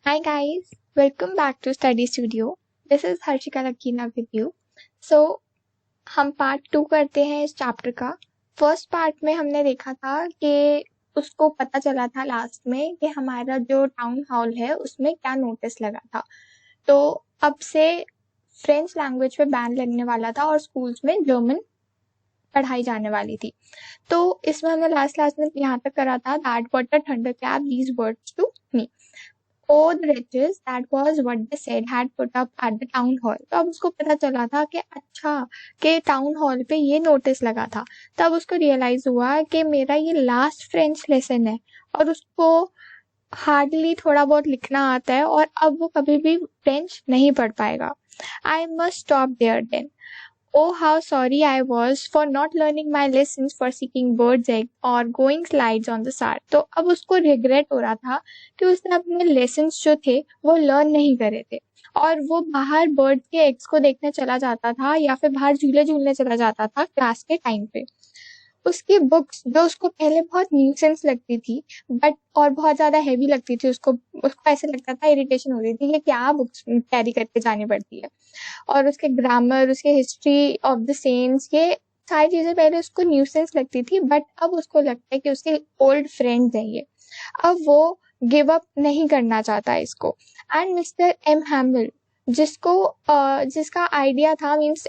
Hi guys, welcome back to Study Studio. This is Harshika Lakina with you. So हम part 2 करते हैं इस chapter का। First part में हमने देखा था कि उसको पता चला था लास्ट में कि हमारा जो टाउन हॉल है उसमें क्या नोटिस लगा था। तो अब से फ्रेंच लैंग्वेज पे बैन लगने वाला था और स्कूल्स में जर्मन पढ़ाई जाने वाली थी। तो इसमें हमने लास्ट क्लास में यहाँ तक करा था that what the thunder clap these words to me. Oh, the wretches, that was what they said had put up at the town hall. तो अब उसको पता चला था कि अच्छा कि टाउन हॉल पे ये नोटिस लगा था। तब उसको रियलाइज हुआ कि मेरा ये लास्ट फ्रेंच लेसन है और उसको हार्डली थोड़ा बहुत लिखना आता है और अब वो कभी भी फ्रेंच नहीं पढ़ पाएगा। I must stop there then. Oh, how sorry I was for not learning my lessons for seeking bird's egg or going slides on the sand. तो अब उसको रिग्रेट हो रहा था कि उसने अपने लेसन्स जो थे वो लर्न नहीं करे थे और वो बाहर बर्ड के एग्स को देखने चला जाता था या फिर बाहर झूले झूलने चला जाता था क्लास के टाइम पे। उसकी बुक्स जो उसको पहले बहुत न्यूसेंस लगती थी बट और बहुत ज़्यादा हैवी लगती थी उसको ऐसे लगता था इरिटेशन हो रही थी कि क्या बुक्स कैरी करके जानी पड़ती है। और उसके ग्रामर, उसके हिस्ट्री ऑफ द सेम्स ये सारी चीज़ें पहले उसको न्यूसेंस लगती थी बट अब उसको लगता है कि उसके ओल्ड फ्रेंड्स हैं ये। अब वो गिव अप नहीं करना चाहता इसको। एंड मिस्टर एम हैमिल जिसका आइडिया था मीन्स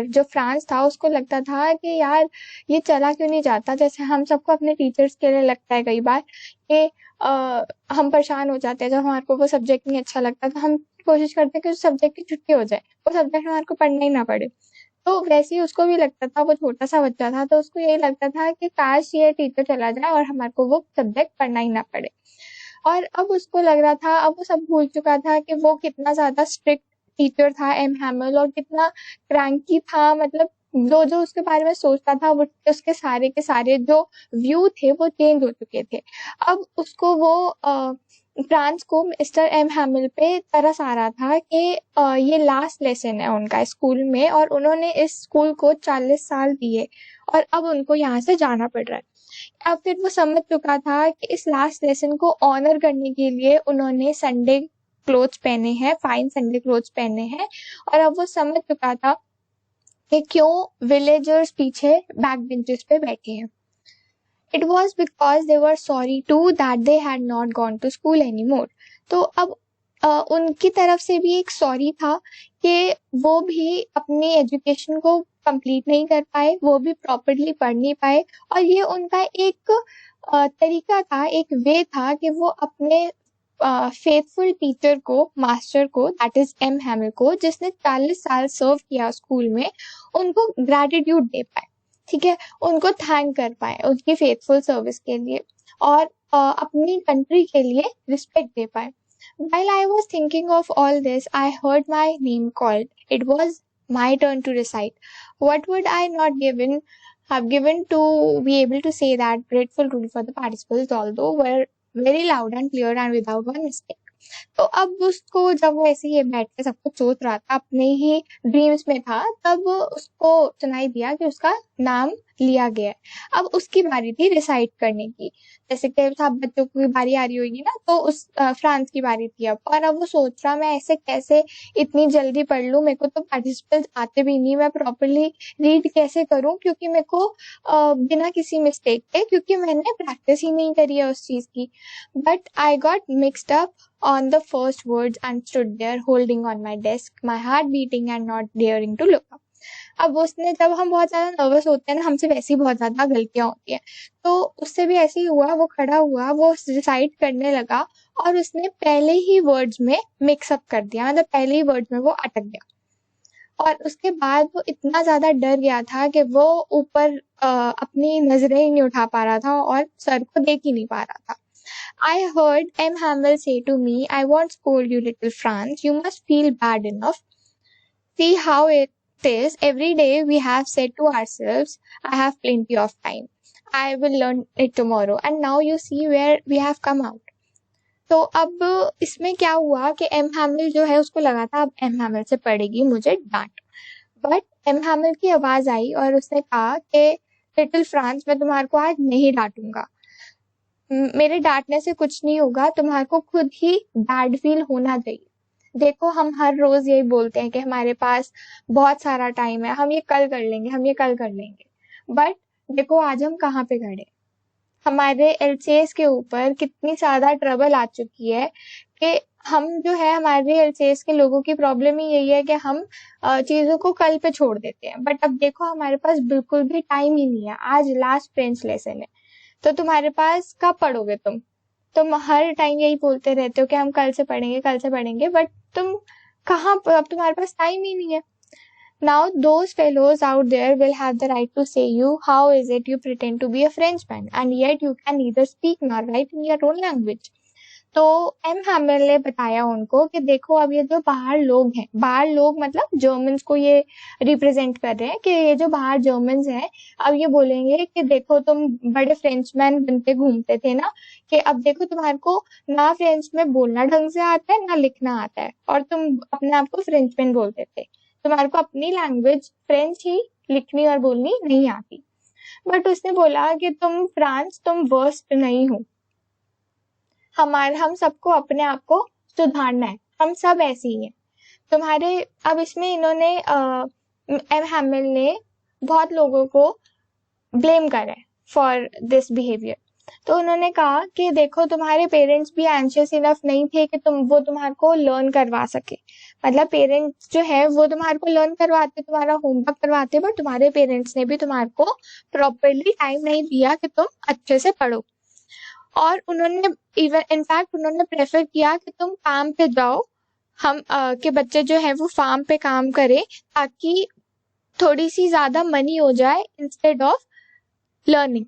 जो फ्रांस था उसको लगता था कि यार ये चला क्यों नहीं जाता, जैसे हम सबको अपने टीचर्स के लिए लगता है कई बार कि हम परेशान हो जाते हैं जब हमारे को वो सब्जेक्ट नहीं अच्छा लगता तो हम कोशिश करते हैं कि उस सब्जेक्ट की छुट्टी हो जाए, वो सब्जेक्ट हमारे को पढ़ना ही ना पड़े। तो वैसे ही उसको भी लगता था, वो छोटा सा बच्चा था तो उसको यही लगता था कि काश ये टीचर चला जाए और हमारे को वो सब्जेक्ट पढ़ना ही ना पड़े। और अब उसको लग रहा था, अब वो सब भूल चुका था कि वो कितना ज्यादा स्ट्रिक्ट टीचर था एम हैमल और कितना क्रैंकी था। मतलब जो जो उसके बारे में सोचता था वो उसके सारे के सारे जो व्यू थे वो चेंज हो चुके थे। अब उसको वो फ्रांस को मिस्टर एम हैमिल पे तरस आ रहा था कि ये लास्ट लेसन है उनका स्कूल में और उन्होंने इस स्कूल को 40 साल दिए और अब उनको यहाँ से जाना पड़ रहा है। अब फिर वो समझ चुका था कि इस लास्ट लेसन को ऑनर करने के लिए उन्होंने संडे क्लोथ्स पहने हैं, फाइन संडे क्लोथ्स पहने हैं। और अब वो समझ चुका था कि क्यों विलेजर्स पीछे बैक बेंचेस पे बैठे हैं। It was because they were sorry too that they had not gone to school anymore. तो अब उनकी तरफ से भी एक सॉरी था कि वो भी अपनी एजुकेशन को कंप्लीट नहीं कर पाए, वो भी प्रॉपरली पढ़ नहीं पाए और ये उनका एक तरीका था, एक वे था कि वो अपने फेथफुल टीचर को, मास्टर को, दैट इज एम हैमिल को, जिसने 40 साल सर्व किया स्कूल में, उनको ग्रैटिट्यूड दे पाए। ठीक है, उनको थैंक कर पाए उनकी फेथफुल सर्विस के लिए और अपनी कंट्री के लिए रिस्पेक्ट दे पाए। While I was thinking of all this, I heard my name called. It was my turn to recite. What would I not have given to be able to say that grateful rule for the participles, although were very loud and clear and without one mistake. तो अब उसको जब वो ऐसे ही बैठ के सब कुछ सोच रहा था, अपने ही ड्रीम्स में था, तब उसको सुनाई दिया कि उसका नाम लिया गया है। अब उसकी बारी थी रिसाइट करने की, जैसे कि सब बच्चों की बारी आ रही होगी ना, तो उस फ्रांस की बारी थी अब। और अब वो सोच रहा मैं ऐसे कैसे इतनी जल्दी पढ़ लूं, मेरे को तो पार्टिसिपल्स आते भी नहीं, मैं प्रॉपरली रीड कैसे करूं, क्योंकि मेरे को बिना किसी मिस्टेक के, क्योंकि मैंने प्रैक्टिस ही नहीं करी है उस चीज की। But I got mixed up on the first words and stood there holding on my desk, my heart beating and not daring to look up. अब उसने, जब हम बहुत ज्यादा नर्वस होते हैं ना, हमसे वैसे ही बहुत ज्यादा गलतियां होती हैं, तो उससे भी ऐसे ही हुआ। वो खड़ा हुआ, वो रिसाइट करने लगा और उसने पहले ही वर्ड्स में मिक्सअप कर दिया, मतलब पहले ही वर्ड्स में वो अटक गया। और उसके बाद वो इतना ज्यादा डर गया था कि वो ऊपर अपनी नजरें ही नहीं उठा पा रहा था और सर को देख ही नहीं पा रहा था। I heard M. Hamel say to me, I won't scold you, little Franz. You must feel bad enough. See how it is. Every day we have said to ourselves, I have plenty of time. I will learn it tomorrow. And now you see where we have come out. तो अब इसमें क्या हुआ कि M हैमिल जो है उसको लगा था अब एम हैमिल से पड़ेगी मुझे डांट। बट एम हैमिल की आवाज आई और उसने कहा कि लिटिल फ्रांस, मैं तुम्हारे को आज नहीं डांटूंगा। मेरे डांटने से कुछ नहीं होगा, तुम्हारे को खुद ही बैड फील होना चाहिए। देखो हम हर रोज यही बोलते हैं कि हमारे पास बहुत सारा टाइम है, हम ये कल कर लेंगे, हम ये कल कर लेंगे, बट देखो आज हम कहाँ पे खड़े। हमारे एलसीएस के ऊपर कितनी ज्यादा ट्रबल आ चुकी है कि हम जो है, हमारे एलसीएस के लोगों की प्रॉब्लम ही यही है कि हम चीजों को कल पे छोड़ देते हैं। बट अब देखो हमारे पास बिल्कुल भी टाइम ही नहीं है, आज लास्ट फ्रेंच लेसन है, तो तुम्हारे पास कब पढ़ोगे तुम हर टाइम यही बोलते रहते हो कि हम कल से पढ़ेंगे, कल से पढ़ेंगे, बट तुम कहाँ, अब तुम्हारे पास टाइम ही नहीं है। Now, those fellows out there will have the right to say you, how is it you pretend to be a Frenchman and yet you can neither speak nor write in your own language? तो M हैमिल ने बताया उनको कि देखो अब ये जो बाहर लोग हैं, बाहर लोग मतलब जर्मन्स को ये रिप्रेजेंट कर रहे हैं कि ये जो बाहर जर्मन्स हैं अब ये बोलेंगे कि देखो तुम बड़े फ्रेंचमैन बनते घूमते थे ना, कि अब देखो तुम्हारे को ना फ्रेंच में बोलना ढंग से आता है ना लिखना आता है, और तुम अपने आप को फ्रेंचमैन बोलते थे, तुम्हारे को अपनी लैंग्वेज फ्रेंच ही लिखनी और बोलनी नहीं आती। बट उसने बोला कि तुम फ्रांस, तुम वर्स्ट नहीं हो, हम सबको अपने आप को सुधारना है, हम सब ऐसे ही हैं। तुम्हारे अब इसमें इन्होंने एम हैमिल ने बहुत लोगों को ब्लेम करा है फॉर दिस बिहेवियर। तो उन्होंने कहा कि देखो तुम्हारे पेरेंट्स भी एंशियस इनफ नहीं थे कि वो तुम्हारे को लर्न करवा सके, मतलब पेरेंट्स जो है वो तुम्हारे को लर्न करवाते, तुम्हारा होमवर्क करवाते, बट तुम्हारे पेरेंट्स ने भी तुम्हारे को प्रॉपरली टाइम नहीं दिया कि तुम अच्छे से पढ़ो। और उन्होंने इवन इनफैक्ट उन्होंने प्रेफर किया कि तुम काम पे जाओ, हम के बच्चे जो है वो फार्म पे काम करें ताकि थोड़ी सी ज्यादा मनी हो जाए instead of learning.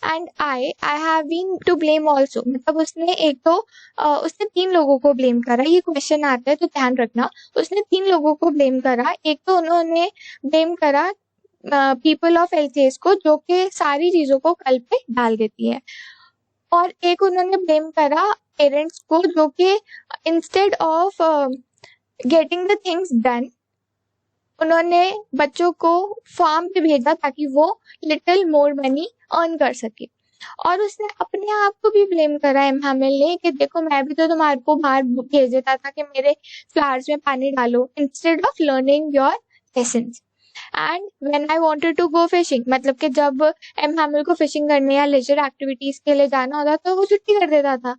And I have been to blame also, मतलब उसने उसने 3 लोगों को ब्लेम करा, ये क्वेश्चन आता है तो ध्यान रखना। उसने 3 लोगों को ब्लेम करा। एक तो उन्होंने ब्लेम करा पीपल ऑफ एलसीएस को, जो कि सारी चीजों को कल पे डाल देती है, और एक उन्होंने ब्लेम करा पेरेंट्स को, जो कि instead of getting the things done उन्होंने बच्चों को फार्म पे भेजा ताकि वो लिटिल मोर मनी अर्न कर सके। और उसने अपने आप को भी ब्लेम करा एम हैमिल ने कि देखो मैं भी तो तुम्हारे को बाहर भेज देता था कि मेरे फ्लावर्स में पानी डालो instead of learning your lessons. And when I wanted to go fishing, मतलब कि जब एम हैमिल को फिशिंग करने या लेजर एक्टिविटीज के लिए जाना होता तो वो छुट्टी कर देता था।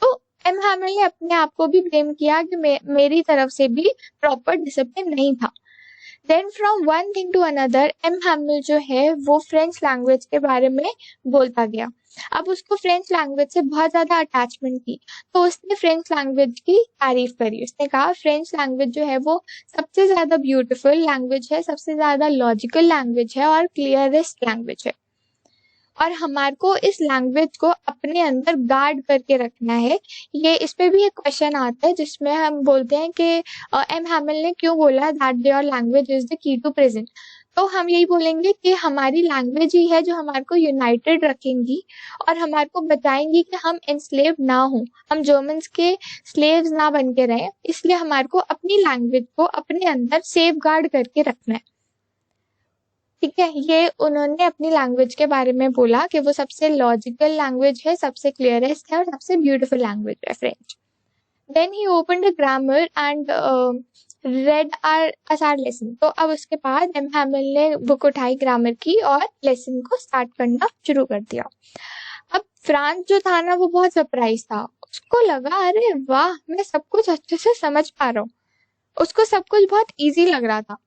तो एम हैमिल ने अपने आप को भी ब्लेम किया कि मेरी तरफ से भी प्रॉपर डिसिप्लिन नहीं था। Then from one thing to another M हैमिल जो है वो फ्रेंच लैंग्वेज के बारे में बोलता गया। अब उसको फ्रेंच लैंग्वेज से बहुत ज्यादा अटैचमेंट थी, तो उसने फ्रेंच लैंग्वेज की तारीफ करी। उसने कहा फ्रेंच लैंग्वेज जो है वो सबसे ज्यादा ब्यूटीफुल लैंग्वेज है, सबसे ज्यादा लॉजिकल लैंग्वेज है और क्लियरेस्ट लैंग्वेज है, और हमारे को इस लैंग्वेज को अपने अंदर गार्ड करके रखना है। ये इस पे भी एक क्वेश्चन आता है जिसमें हम बोलते हैं कि एम हैमिल ने क्यों बोला that your language is the key to present. तो हम यही बोलेंगे कि हमारी लैंग्वेज ही है जो हमारे को यूनाइटेड रखेंगी और हमारे को बताएंगी कि हम एनस्लेव ना हो, हम जर्मन्स के स्लेव्स ना बन के रहें। इसलिए हमारे को अपनी लैंग्वेज को अपने अंदर सेफ गार्ड करके रखना है। ठीक है, ये उन्होंने अपनी लैंग्वेज के बारे में बोला कि वो सबसे लॉजिकल लैंग्वेज है, सबसे क्लियरेस्ट है और सबसे ब्यूटीफुल लैंग्वेज है French. Then he opened the grammar and read our lesson. तो अब उसके बाद एम हैमिल ने बुक उठाई ग्रामर की और लेसन को स्टार्ट करना शुरू कर दिया। अब फ्रांस जो था ना वो बहुत सरप्राइज था, उसको लगा अरे वाह मैं सब कुछ अच्छे से समझ पा रहा हूँ, उसको सब कुछ बहुत इजी लग रहा था।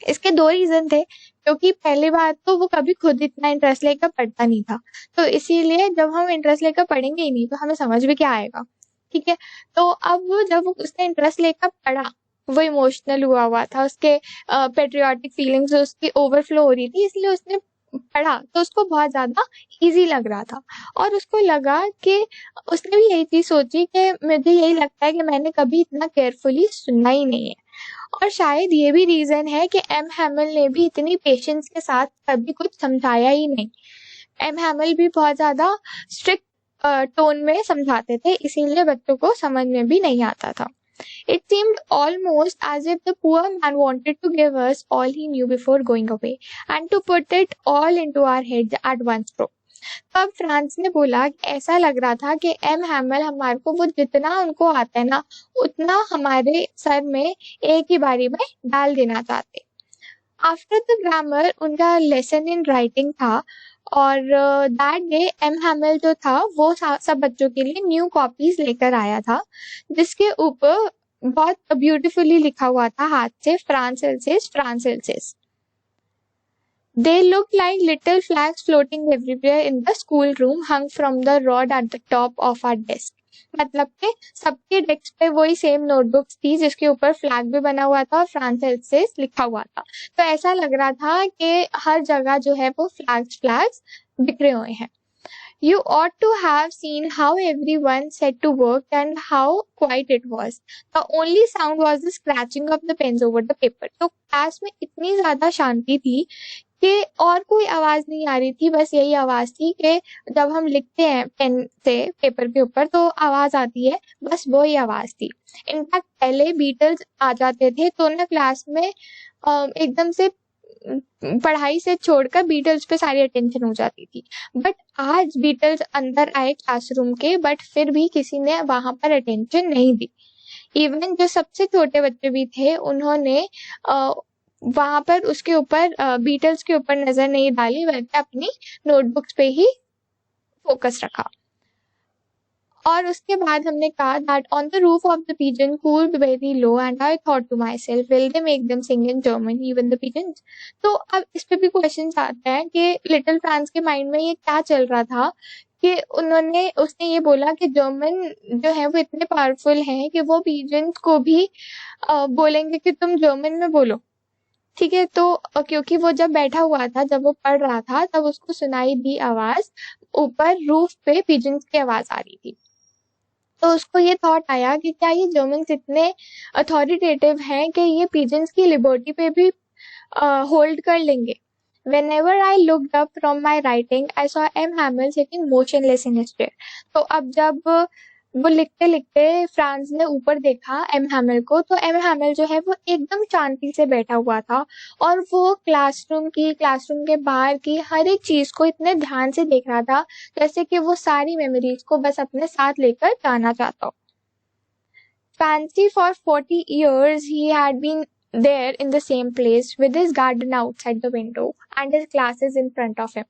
इसके 2 रीजन थे, क्योंकि पहली बात तो वो कभी खुद इतना इंटरेस्ट लेकर पढ़ता नहीं था, तो इसीलिए जब हम इंटरेस्ट लेकर पढ़ेंगे ही नहीं तो हमें समझ भी क्या आएगा। ठीक है, तो अब जब उसने इंटरेस्ट लेकर पढ़ा, वो इमोशनल हुआ था, उसके पेट्रियाटिक फीलिंग्स उसकी ओवरफ्लो हो रही थी, इसलिए उसने पढ़ा तो उसको बहुत ज्यादा इजी लग रहा था। और उसको लगा कि उसने भी यही चीज सोची कि मुझे यही लगता है कि मैंने कभी इतना केयरफुली सुना ही नहीं है। और शायद ये भी रीजन है कि एम हैमिल ने भी इतनी पेशेंस के साथ कभी कुछ समझाया ही नहीं। एम हैमिल भी बहुत ज्यादा स्ट्रिक्ट टोन में समझाते थे, इसीलिए बच्चों को समझ में भी नहीं आता था। It seemed almost as if the poor man wanted to give us all he knew before going away and to put it all into our heads at one stroke. तो अब फ्रांस ने बोला कि ऐसा लग रहा था कि एम हैमल हमारे को वो जितना उनको आता है ना उतना हमारे सर में एक ही बारी में डाल देना चाहते। आफ्टर द ग्रामर उनका लेसन इन राइटिंग था और दैट डे एम हैमल जो था वो सब बच्चों के लिए न्यू कॉपीज लेकर आया था जिसके ऊपर बहुत ब्यूटीफुली लिखा हुआ था हाथ से France else's France else's. They looked like little flags floating everywhere in the schoolroom, hung from the rod at the top of our desk. मतलब कि सबके डेस्क पे वही सेम नोटबुक्स थी जिसके ऊपर फ्लैग भी बना हुआ था और फ्रांस से लिखा हुआ था। तो ऐसा लग रहा था कि हर जगह जो है वो फ्लैग्स बिखरे हुए हैं। You ought to have seen how everyone set to work and how quiet it was. The only sound was the scratching of the pens over the paper. तो क्लास में इतनी ज्यादा शांति थी कि और कोई आवाज नहीं आ रही थी, बस यही आवाज थी कि जब हम लिखते हैं पेन से पेपर के ऊपर तो आवाज आती है, बस वो ही आवाज थी। इनफैक्ट पहले बीटल्स आ जाते थे तो ना क्लास में एकदम से पढ़ाई से छोड़कर बीटल्स पे सारी अटेंशन हो जाती थी। बट आज बीटल्स अंदर आए क्लासरूम के, बट फिर भी किसी ने वहां पर अटेंशन नहीं दी। इवन जो सबसे छोटे बच्चे भी थे उन्होंने वहां पर उसके ऊपर बीटल्स के ऊपर नजर नहीं डाली बल्कि अपनी नोटबुक्स पे ही फोकस रखा। और उसके बाद हमने कहा that on the roof of the pigeon cooled very low and I thought to myself will they make them sing in German even the pigeons। तो अब इस पे भी क्वेश्चन आता है कि लिटिल फ्रांस के माइंड में ये क्या चल रहा था कि उसने ये बोला कि जर्मन जो है वो इतने पावरफुल हैं कि वो पिजन्स को भी बोलेंगे कि तुम जर्मन में बोलो। ठीक है, तो क्योंकि वो जब बैठा हुआ था, जब वो पढ़ रहा था तब उसको सुनाई दी आवाज, ऊपर रूफ पे पिजन्स की आवाज आ रही थी। तो उसको ये थॉट आया कि क्या ये जर्मन्स इतने अथॉरिटेटिव हैं कि ये पिजन्स की लिबर्टी पे भी होल्ड कर लेंगे। Whenever I looked up from my writing, I saw M. Hamel sitting motionless in his chair. तो अब जब वो लिखते लिखते फ्रांस ने ऊपर देखा एम हैमल को, तो एम हैमल जो है वो एकदम शांति से बैठा हुआ था और वो क्लासरूम के बाहर की हर एक चीज को इतने ध्यान से देख रहा था जैसे कि वो सारी मेमोरीज को बस अपने साथ लेकर जाना चाहता हो। Fancy for 40 years he had been there in the same place with his garden outside the window and his classes in front of him।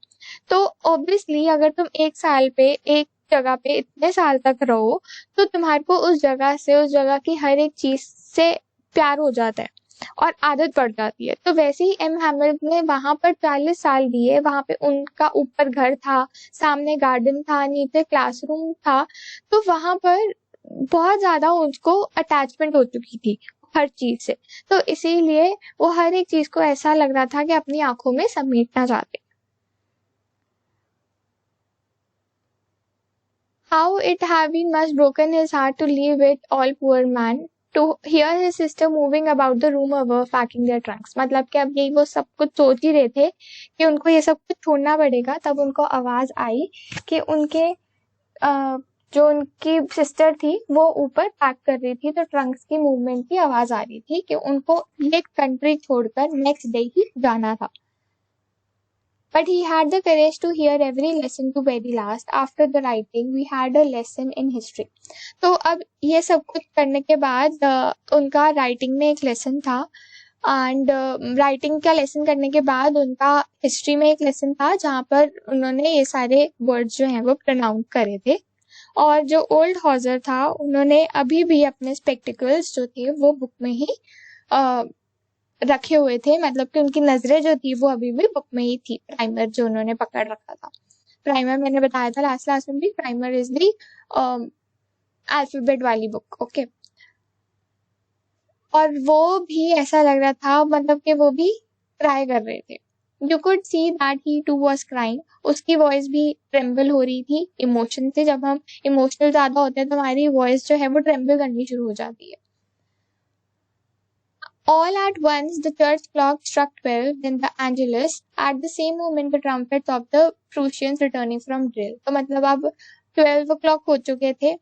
तो obviously अगर तुम एक साल पे एक जगह पे इतने साल तक रहो तो तुम्हारे को उस जगह की हर एक चीज से प्यार हो जाता है और आदत पड़ जाती है। तो वैसे ही एम हैमल ने वहां पर 40 साल दिए। वहां पे उनका ऊपर घर था, सामने गार्डन था, नीचे क्लासरूम था, तो वहां पर बहुत ज्यादा उसको अटैचमेंट हो चुकी थी हर चीज से। तो इसीलिए वो हर एक चीज को ऐसा लग रहा था कि अपनी आंखों में समेटना चाहते। How it have been must broken his heart to leave it all, poor man, to hear his sister moving about the room above packing their trunks। मतलब कि अब यही वो सब कुछ सोच ही रहे थे कि उनको ये सब कुछ छोड़ना पड़ेगा, तब उनको आवाज आई कि उनके जो उनकी सिस्टर थी वो ऊपर पैक कर रही थी, तो ट्रंक्स की मूवमेंट की आवाज आ रही थी कि उनको ये कंट्री छोड़कर नेक्स्ट डे ही जाना था। But he had the courage to hear every lesson to very last. After the writing, we had a lesson in history। तो अब ये सब कुछ करने के बाद उनका राइटिंग में एक लेसन था एंड राइटिंग का लेसन करने के बाद उनका हिस्ट्री में एक लेसन था जहाँ पर उन्होंने ये सारे वर्ड्स जो हैं वो प्रोनाउंस करे थे। और जो ओल्ड हॉजर था उन्होंने अभी भी अपने स्पेक्टिकल्स जो थे वो बुक में ही रखे हुए थे, मतलब कि उनकी नजरें जो थी वो अभी भी बुक में ही थी। प्राइमर जो उन्होंने पकड़ रखा था, प्राइमर मैंने बताया था लास्ट क्लास में भी, प्राइमर इज दी अल्फाबेट वाली बुक। ओके, और वो भी ऐसा लग रहा था मतलब कि वो भी ट्राई कर रहे थे। You could see that he too was crying. उसकी वॉइस भी ट्रेम्बल हो रही थी इमोशन से। जब हम इमोशनल ज्यादा होते हैं तो हमारी वॉइस जो है वो ट्रेम्बल करनी शुरू हो जाती है। All at once the church clock struck 12, then the Angelus, at the same moment the trumpets of the Prussians returning from drill। तो मतलब अब 12 o'clock हो चुके थे,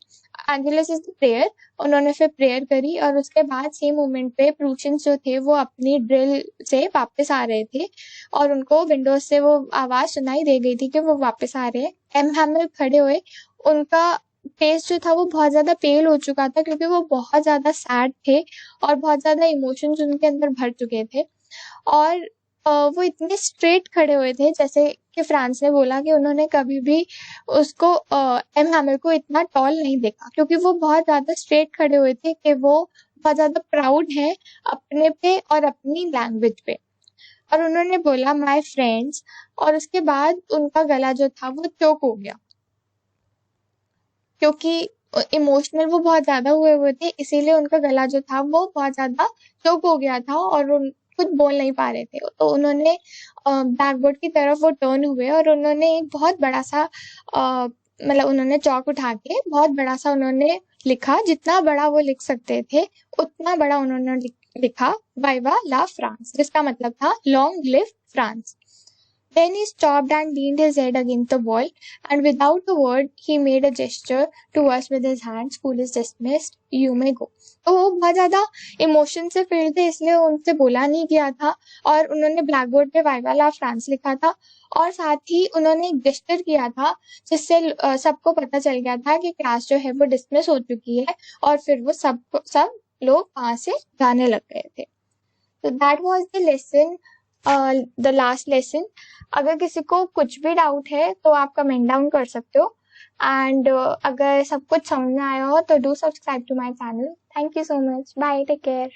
एंगुलस इज द प्रेयर। उन्होंने फिर प्रेयर करी और उसके बाद सेम मोमेंट पे प्रूशियंस जो थे वो अपनी ड्रिल से वापस आ रहे थे और उनको विंडोज से वो आवाज सुनाई दे गई थी कि वो वापस आ रहे हैं। एम हैमिल खड़े हुए, उनका फेस जो था वो बहुत ज्यादा पेल हो चुका था क्योंकि वो बहुत ज्यादा सैड थे और बहुत ज्यादा इमोशंस उनके अंदर भर चुके थे। और वो इतने स्ट्रेट खड़े हुए थे जैसे कि फ्रांस ने बोला कि उन्होंने कभी भी उसको एम हैमर को इतना टॉल नहीं देखा क्योंकि वो बहुत ज्यादा स्ट्रेट खड़े हुए थे कि वो बहुत ज्यादा प्राउड है अपने पे और अपनी लैंग्वेज पे। और उन्होंने बोला माय फ्रेंड्स, और उसके बाद उनका गला जो था वो चोक हो गया क्योंकि इमोशनल वो बहुत ज्यादा हुए हुए थे, इसीलिए उनका गला जो था वो बहुत ज्यादा चोक हो गया था और उन कुछ बोल नहीं पा रहे थे। तो उन्होंने ब्लैक बोर्ड की तरफ वो टर्न हुए और उन्होंने एक बहुत बड़ा सा मतलब उन्होंने चौक उठा के बहुत बड़ा सा उन्होंने लिखा, जितना बड़ा वो लिख सकते थे उतना बड़ा उन्होंने लिखा वाइवा ला फ्रांस, जिसका मतलब था long live France. Then he stopped and leaned his head against the wall, and without a word, he made a gesture to us with his hand. School is dismissed. You may go. तो वो बहुत ज्यादा emotion से field थे इसलिए उनसे बोला नहीं किया था और उन्होंने ब्लैक बोर्ड पे वाइवा ला फ्रांस लिखा था और साथ ही उन्होंने एक जेस्चर किया था जिससे सबको पता चल गया था कि क्लास जो है वो डिसमिस हो चुकी है और फिर वो सब लोग वहां से जाने लग गए थे। तो that was the lesson, the last lesson. अगर किसी को कुछ भी डाउट है तो आप कमेंट डाउन कर सकते हो एंड अगर सब कुछ समझ में आया हो तो do subscribe to my channel. Thank you so much, bye, take care.